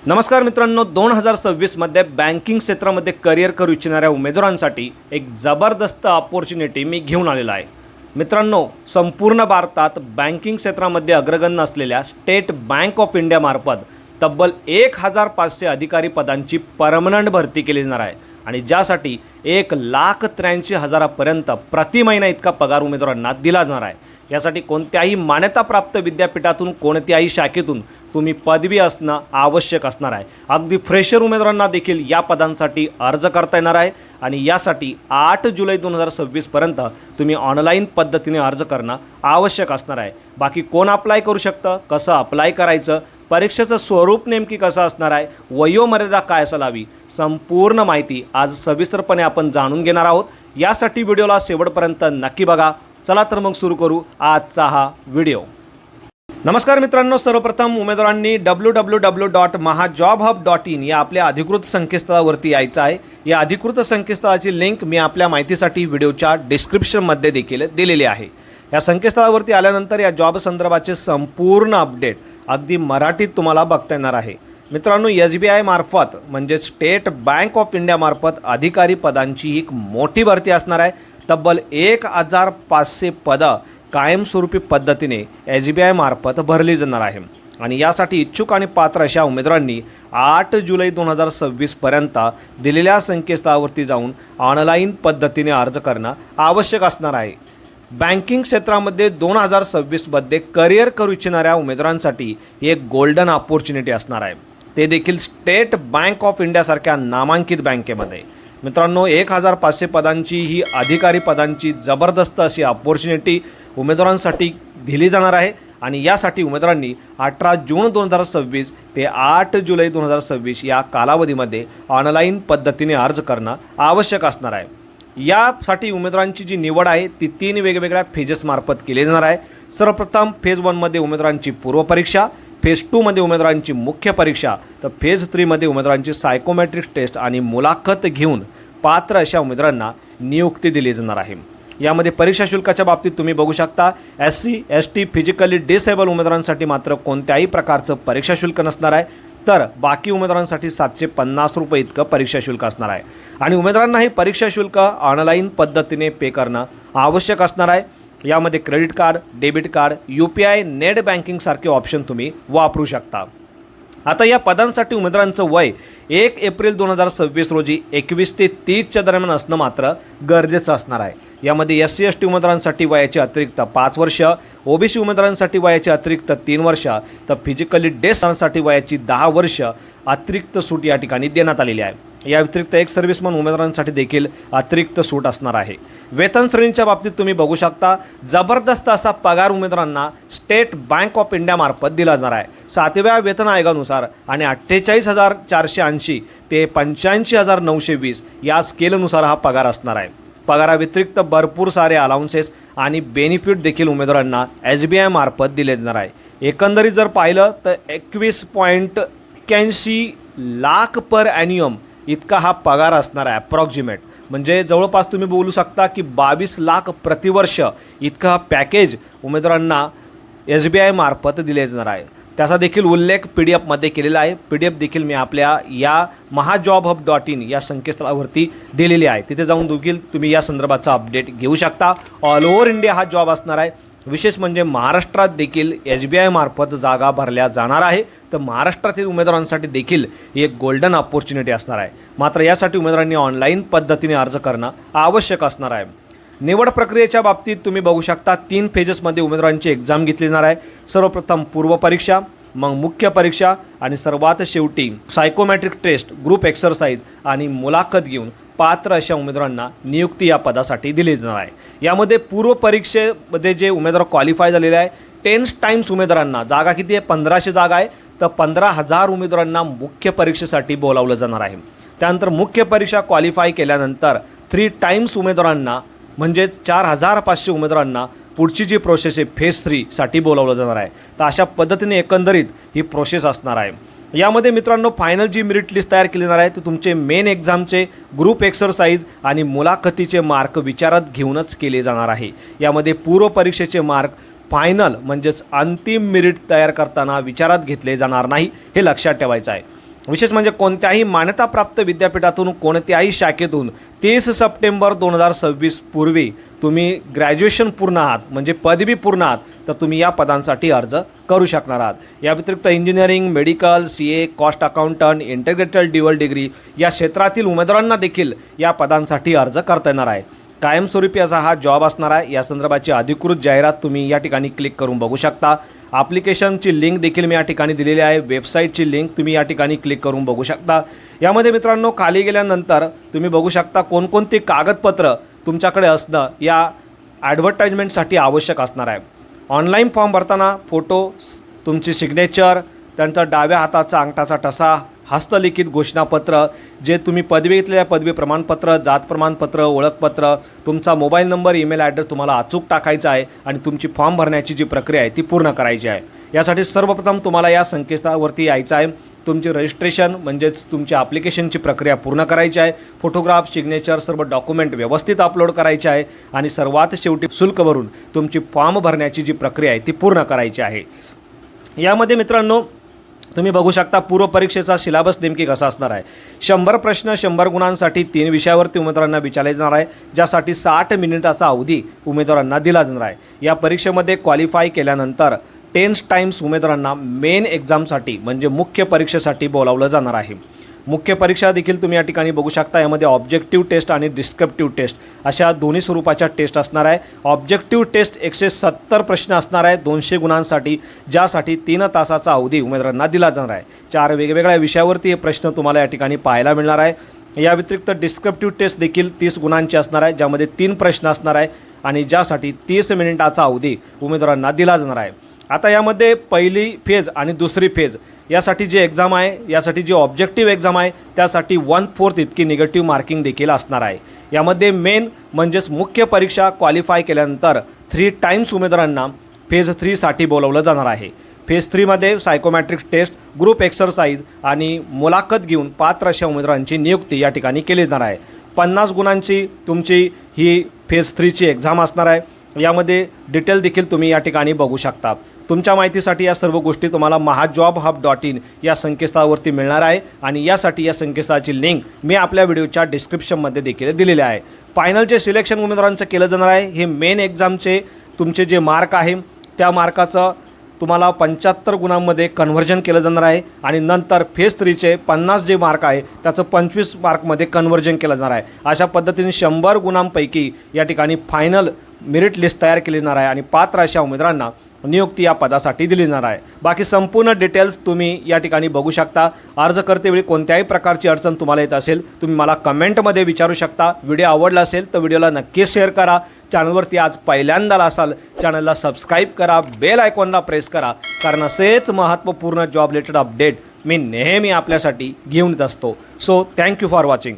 नमस्कार मित्रांनो, 2026मध्ये बँकिंग क्षेत्रामध्ये करिअर करू इच्छिणाऱ्या उमेदवारांसाठी एक जबरदस्त अपॉर्च्युनिटी मी घेऊन आलेला आहे. मित्रांनो, संपूर्ण भारतात बँकिंग क्षेत्रामध्ये अग्रगण्य असलेल्या स्टेट बँक ऑफ इंडियामार्फत तब्बल 1500 अधिकारी पदांची परमनंट भरती केली जाणार आहे आणि ज्यासाठी 1,83,000पर्यंत प्रति महिना इतका पगार उमेदवारांना दिला जाणार आहे. यासाठी कोणत्याही मान्यताप्राप्त विद्यापीठातून कोणत्याही शाखेतून तुम्ही पदवी असणं आवश्यक असणार आहे. अगदी फ्रेशर उमेदवारांना देखील या पदांसाठी अर्ज करता येणार आहे आणि यासाठी 8 जुलै 2026पर्यंत तुम्ही ऑनलाईन पद्धतीने अर्ज करणं आवश्यक असणार आहे. बाकी कोण अप्लाय करू शकतं, कसं अप्लाय करायचं, परीक्षेचं स्वरूप नेमकी कसं असणार आहे, वयोमर्यादा काय असावी, संपूर्ण माहिती आज सविस्तरपणे आपण जाणून घेणार आहोत. यासाठी व्हिडिओला शेवटपर्यंत नक्की बघा. चला तर मग सुरू करू आजचा हा व्हिडिओ. नमस्कार मित्रांनो, सर्वप्रथम उमेदवारांनी www.mahajobhub.in या आपल्या अधिकृत संकेतस्थळावरती यायचं आहे. या अधिकृत संकेतस्थळाची लिंक मी आपल्या माहितीसाठी व्हिडिओच्या डिस्क्रिप्शनमध्ये देखील दिलेली आहे. या संकेतस्थळावरती आल्यानंतर या जॉब संदर्भाचे संपूर्ण अपडेट अगदी मराठीत तुम्हाला बघता येणार आहे. मित्रांनो, SBI मार्फत म्हणजे स्टेट बँक ऑफ इंडिया मार्फत अधिकारी पदांची एक मोठी भरती असणार आहे. तब्बल 1,500 पदं कायमस्वरूपी पद्धतीने SBI मार्फत भरली जाणार आहे आणि यासाठी इच्छुक आणि पात्र अशा उमेदवारांनी 8 जुलै 2026पर्यंत दिलेल्या संकेतस्थळावरती जाऊन ऑनलाईन पद्धतीने अर्ज करणं आवश्यक असणार आहे. बँकिंग क्षेत्रामध्ये 2026मध्ये करिअर करू इच्छिणाऱ्या उमेदवारांसाठी एक गोल्डन अपॉर्च्युनिटी असणार आहे, ते देखील स्टेट बँक ऑफ इंडियासारख्या नामांकित बँकेमध्ये. मित्रांनो, 1,500 पदांची ही अधिकारी पदांची जबरदस्त अशी अपॉर्च्युनिटी उमेदवारांसाठी दिली जाणार आहे आणि यासाठी उमेदवारांनी 18 जून 2026 ते 8 जुलै 2026 या कालावधीमध्ये ऑनलाईन पद्धतीने अर्ज करणं आवश्यक असणार आहे. यासाठी उमेदवारांची जी निवड आहे ती 3 वेगवेगळ्या फेजेसमार्फत केली जाणार आहे. सर्वप्रथम फेज 1मध्ये उमेदवारांची पूर्वपरीक्षा, फेज 2मध्ये उमेदवारांची मुख्य परीक्षा, तर फेज 3मध्ये उमेदवारांची सायकोमेट्रिक टेस्ट आणि मुलाखत घेऊन पात्र अशा उमेदवारांना नियुक्ती दिली जाणार आहे. यामध्ये परीक्षा शुल्काच्या बाबतीत तुम्ही बघू शकता, SC, ST, फिजिकली डिसेबल उमेदवारांसाठी मात्र कोणत्याही प्रकारचं परीक्षा शुल्क नसणार आहे, तर बाकी उमेदवारांसाठी 750 रुपये इतकं परीक्षा शुल्क असणार आहे आणि उमेदवारांनाही परीक्षा शुल्क ऑनलाईन पद्धतीने पे करणं आवश्यक असणार आहे. यामध्ये credit card, debit card, UPI, net बँकिंगसारखे ऑप्शन तुम्ही वापरू शकता. आता या पदांसाठी उमेदवारांचं वय 1 एप्रिल 2026 रोजी 21 ते 30च्या दरम्यान असणं मात्र गरजेचं असणार आहे. यामध्ये SC, ST उमेदवारांसाठी वयाचे अतिरिक्त 5 वर्ष, OBC उमेदवारांसाठी वयाचे अतिरिक्त 3 वर्ष, तर फिजिकली डिसेबलसाठी वयाची 10 वर्ष अतिरिक्त सूट या ठिकाणी देण्यात आलेली आहे. या व्यतिरिक्त एक सर्व्हिसमन उमेदवारांसाठी देखील अतिरिक्त सूट असणार आहे. वेतन श्रेणीच्या बाबतीत तुम्ही बघू शकता, जबरदस्त असा पगार उमेदवारांना स्टेट बँक ऑफ इंडियामार्फत दिला जाणार आहे. 7व्या वेतन आयोगानुसार आणि 48,480 ते 85,920 या स्केलनुसार हा पगार असणार आहे. पगाराव्यतिरिक्त भरपूर सारे अलाउन्सेस आणि बेनिफिट देखील उमेदवारांना SBI मार्फत दिले जाणार आहे. एकंदरीत जर पाहिलं तर 21.81 लाख पर ॲन्युअम इतका हा पगार असणार आहे अप्रॉक्सिमेट. म्हणजे जवळपास तुम्ही बोलू शकता की 22 लाख प्रतिवर्ष इतका हा पॅकेज उमेदवारांना SBI मार्फत दिले जाणार आहे. त्याचा देखील उल्लेख PDF केलेला आहे. PDF देखील मी आपल्या या mahajobhub.in या संकेतस्थळावरती दिलेली आहे. तिथे जाऊन देखील तुम्ही या संदर्भाचा अपडेट घेऊ शकता. ऑल ओव्हर इंडिया हा जॉब असणार आहे. विशेष म्हणजे महाराष्ट्रात देखील SBI मार्फत जागा भरल्या जाणार आहे, तर महाराष्ट्रातील उमेदवारांसाठी देखील एक गोल्डन अपॉर्च्युनिटी असणार आहे. मात्र यासाठी उमेदवारांनी ऑनलाईन पद्धतीने अर्ज करणं आवश्यक असणार आहे. निवड प्रक्रियेच्या बाबतीत तुम्ही बघू शकता, 3 फेजेसमध्ये उमेदवारांची एक्झाम घेतली जाणार आहे. सर्वप्रथम पूर्वपरीक्षा, मग मुख्य परीक्षा आणि सर्वात शेवटी सायकोमॅट्रिक टेस्ट, ग्रुप एक्सरसाइज आणि मुलाखत घेऊन पात्र अशा उमेदवारांना नियुक्ती या पदासाठी दिली जाणार आहे. यामध्ये पूर्वपरीक्षेमध्ये जे उमेदवार क्वालिफाय झालेले आहे 10 टाइम्स उमेदवारांना, जागा किती आहे, 1500 जागा आहे, तर 15,000 उमेदवारांना मुख्य परीक्षेसाठी बोलावलं जाणार आहे. त्यानंतर मुख्य परीक्षा क्वालिफाय केल्यानंतर 3 टाइम्स उमेदवारांना म्हणजे 4,500 उमेदवारांना पुढची जी प्रोसेस आहे फेज 3 साठी बोलावलं जाणार आहे. तर अशा पद्धतीने एकंदरीत ही प्रोसेस असणार आहे. यामध्ये मित्रांनो फायनल जी मेरिट लिस्ट तयार केली जाणार आहे ते तुमचे मेन एक्झामचे, ग्रुप एक्सरसाइज आणि मुलाखतीचे मार्क विचारात घेऊनच केले जाणार आहे. यामध्ये पूर्व परीक्षेचे मार्क फायनल म्हणजेच अंतिम मेरिट तयार करताना विचारात घेतले जाणार नाही, हे लक्षात ठेवायचं आहे. विशेष म्हणजे कोणत्याही मान्यताप्राप्त विद्यापीठातून कोणत्याही शाखेतून 30 सप्टेंबर 2026 पूर्वी तुम्ही ग्रॅज्युएशन पूर्ण आहात म्हणजे पदवी पूर्ण आहात तर तुम्ही या पदांसाठी अर्ज करू शकणार आहात। या व्यतिरिक्त engineering, medical, CA, cost accountant, integrated dual degree या क्षेत्रातील उमेदवारांना देखील या पदांसाठी अर्ज करता येणार आहे। कायमस्वरूपी असा हा जॉब असणार आहे। या संदर्भाची अधिकृत जाहिरात तुम्ही या ठिकाणी क्लिक करून बघू शकता। ॲप्लिकेशनची लिंक देखील मी या ठिकाणी दिलेली आहे। वेबसाईटची लिंक तुम्ही या ठिकाणी क्लिक करून बघू शकता। यामध्ये मित्रांनो खाली गेल्यानंतर तुम्ही बघू शकता कोणकोणती कागदपत्र तुमच्याकडे असणं या ॲडव्हर्टाइजमेंटसाठी आवश्यक असणार आहे। ऑनलाईन फॉर्म भरताना फोटो, तुमची सिग्नेचर, त्यांचा डाव्या हाताचा अंगठाचा ठसा, हस्तलिखित घोषणापत्र, जे तुम्ही पदवी घेतलेल्या पदवी प्रमाणपत्र, जात प्रमाणपत्र, ओळखपत्र, तुमचा मोबाईल नंबर, ईमेल ॲड्रेस तुम्हाला अचूक टाकायचा आहे आणि तुमची फॉर्म भरण्याची जी प्रक्रिया आहे ती पूर्ण करायची आहे। यासाठी सर्वप्रथम तुम्हाला या संकेतस्थळावरती यायचं आहे। तुमचे रजिस्ट्रेशन म्हणजेच तुमच्या ॲप्लिकेशनची प्रक्रिया पूर्ण करायची आहे। फोटोग्राफ, सिग्नेचर, सर्व डॉक्युमेंट व्यवस्थित अपलोड करायचे आहे आणि सर्वात शेवटी शुल्क भरून तुमची फॉर्म भरण्याची जी प्रक्रिया आहे ती पूर्ण करायची आहे। यामध्ये मित्रांनो तुम्ही बघू शकता पूर्वपरीक्षेचा सिलेबस नेमकी कसा असणार आहे। 100 प्रश्न 100 गुणांसाठी 3 विषयावरती उमेदवारांना विचारले जाणार आहे, ज्यासाठी 60 मिनिटाचा अवधी उमेदवारांना दिला जाणार आहे। या परीक्षेमध्ये क्वालिफाय केल्यानंतर 10 टाइम्स उमेदवारांना मेन एक्झामसाठी म्हणजे मुख्य परीक्षेसाठी बोलावलं जाणार आहे। मुख्य परीक्षा देखील तुम्ही या ठिकाणी बघू शकता। यामध्ये ऑब्जेक्टिव्ह टेस्ट आणि डिस्क्रिप्टिव्ह टेस्ट अशा दोन्ही स्वरूपाच्या टेस्ट असणार आहे। ऑब्जेक्टिव्ह टेस्ट 170 प्रश्न असणार आहे 200 गुणांसाठी, ज्यासाठी 3 तासाचा अवधी उमेदवारांना दिला जाणार आहे। 4 वेगवेगळ्या विषयावरती हे प्रश्न तुम्हाला या ठिकाणी पाहायला मिळणार आहे। या व्यतिरिक्त डिस्क्रिप्टिव्ह टेस्ट देखील 30 गुणांची असणार आहे, ज्यामध्ये 3 प्रश्न असणार आहे आणि ज्यासाठी 30 मिनिटाचा अवधी उमेदवारांना दिला जाणार आहे। आता यामध्ये पहिली फेज आणि दुसरी फेज यासाठी जी एक्झाम आहे, यासाठी जी ऑब्जेक्टिव्ह एक्झाम आहे त्यासाठी 1/4 इतकी निगेटिव्ह मार्किंग देखील असणार आहे। यामध्ये मेन म्हणजेच मुख्य परीक्षा क्वालिफाय केल्यानंतर 3 टाइम्स उमेदवारांना फेज 3 साठी बोलवलं जाणार आहे। फेज 3 मध्ये सायकोमॅट्रिक टेस्ट, ग्रुप एक्सरसाइज आणि मुलाखत घेऊन पात्र अशा उमेदवारांची नियुक्ती या ठिकाणी केली जाणार आहे। 50 गुणांची तुमची ही फेज 3 ची एक्झाम असणार आहे। यामध्ये डिटेल देखील तुम्ही या ठिकाणी बघू शकता। तुमच्या माहितीसाठी या सर्व गोष्टी तुम्हाला mahajobhub.in या संकेतस्थळावरती मिळणार आहे आणि यासाठी या संकेतस्थळाची लिंक मी आपल्या व्हिडिओच्या डिस्क्रिप्शनमध्ये देखील दिलेली आहे। फायनलचे सिलेक्शन उमेदवारांचं केलं जाणार आहे। हे मेन एक्झामचे तुमचे जे मार्क आहे त्या मार्काचं तुम्हाला 75 गुणांमध्ये कन्व्हर्जन केलं जाणार आहे आणि नंतर फेज 3 चे 50 जे मार्क आहे त्याचं 25 मार्कमध्ये कन्व्हर्जन केलं जाणार आहे। अशा पद्धतीने 100 गुणांपैकी या ठिकाणी फायनल मेरिट लिस्ट तयार केली जाणार आहे आणि पात्र अशा उमेदवारांना नियुक्ती या पदासाठी दिली जाणार आहे। बाकी संपूर्ण डिटेल्स तुम्ही या ठिकाणी बघू शकता। अर्ज करतेवेळी कोणत्याही प्रकारची अडचण तुम्हाला येत असेल तुम्ही मला कमेंटमध्ये विचारू शकता। व्हिडिओ आवडला असेल तर व्हिडिओला नक्कीच शेअर करा। चॅनलवरती आज पहिल्यांदा असाल चॅनलला सबस्क्राईब करा, बेल आयकॉनला प्रेस करा, कारण असेच महत्त्वपूर्ण जॉब रिलेटेड अपडेट मी नेहमी आपल्यासाठी घेऊन येत असतो। So thank you for watching.